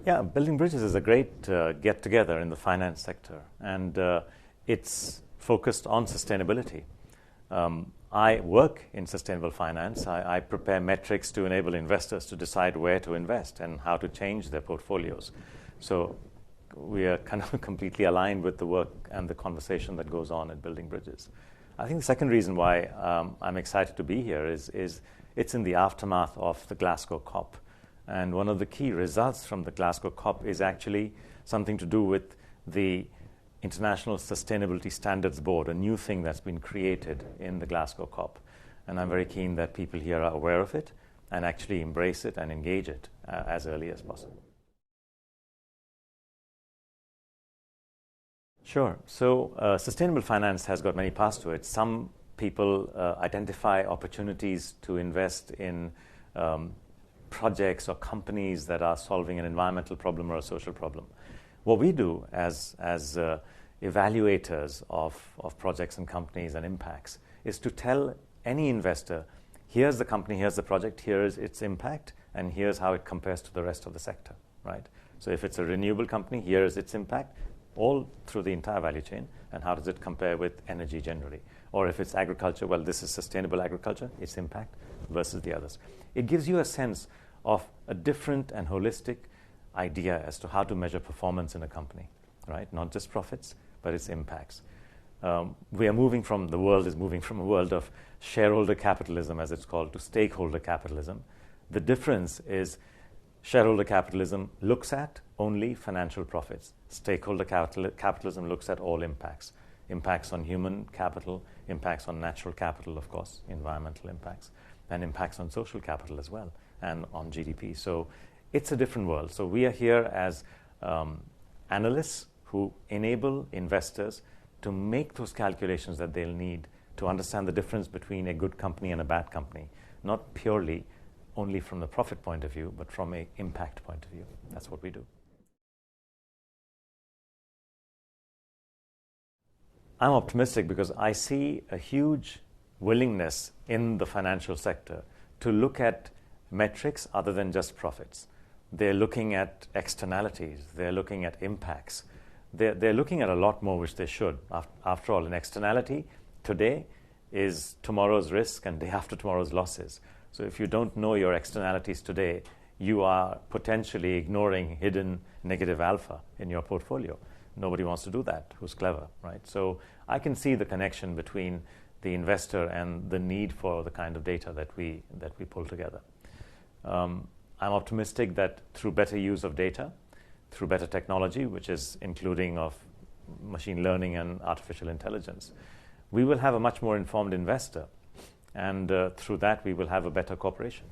Yeah, building bridges is a great get-together in the finance sector, and it's focused on sustainability. I work in sustainable finance. I prepare metrics to enable investors to decide where to invest and how to change their portfolios. So we are kind of completely aligned with the work and the conversation that goes on at Building Bridges. I think the second reason why I'm excited to be here is it's in the aftermath of the Glasgow COP. And one of the key results from the Glasgow COP is actually something to do with the International Sustainability Standards Board, a new thing that's been created in the Glasgow COP. And I'm very keen that people here are aware of it and actually embrace it and engage it as early as possible. Sure. So sustainable finance has got many parts to it. Some people identify opportunities to invest in projects or companies that are solving an environmental problem or a social problem. What we do as evaluators of projects and companies and impacts is to tell any investor, here's the company, here's the project, here's its impact, and here's how it compares to the rest of the sector, right? So if it's a renewable company, here's its impact, all through the entire value chain, and how does it compare with energy generally? Or if it's agriculture, well, this is sustainable agriculture, its impact versus the others. It gives you a sense of a different and holistic idea as to how to measure performance in a company, right? Not just profits, but its impacts. The world is moving from a world of shareholder capitalism, as it's called, to stakeholder capitalism. The difference is shareholder capitalism looks at only financial profits. Stakeholder capitalism looks at all impacts. Impacts on human capital, impacts on natural capital, of course, environmental impacts, and impacts on social capital as well, and on GDP. So it's a different world. So we are here as analysts who enable investors to make those calculations that they'll need to understand the difference between a good company and a bad company, not purely only from the profit point of view, but from an impact point of view. That's what we do. I'm optimistic because I see a huge willingness in the financial sector to look at metrics other than just profits. They're looking at externalities. They're looking at impacts. They're looking at a lot more, which they should. After all, an externality today is tomorrow's risk and day after tomorrow's losses. So if you don't know your externalities today, you are potentially ignoring hidden negative alpha in your portfolio. Nobody wants to do that, who's clever, right? So I can see the connection between the investor and the need for the kind of data that we pull together. I'm optimistic that through better use of data, through better technology, which is including of machine learning and artificial intelligence, we will have a much more informed investor. And through that, we will have a better corporation.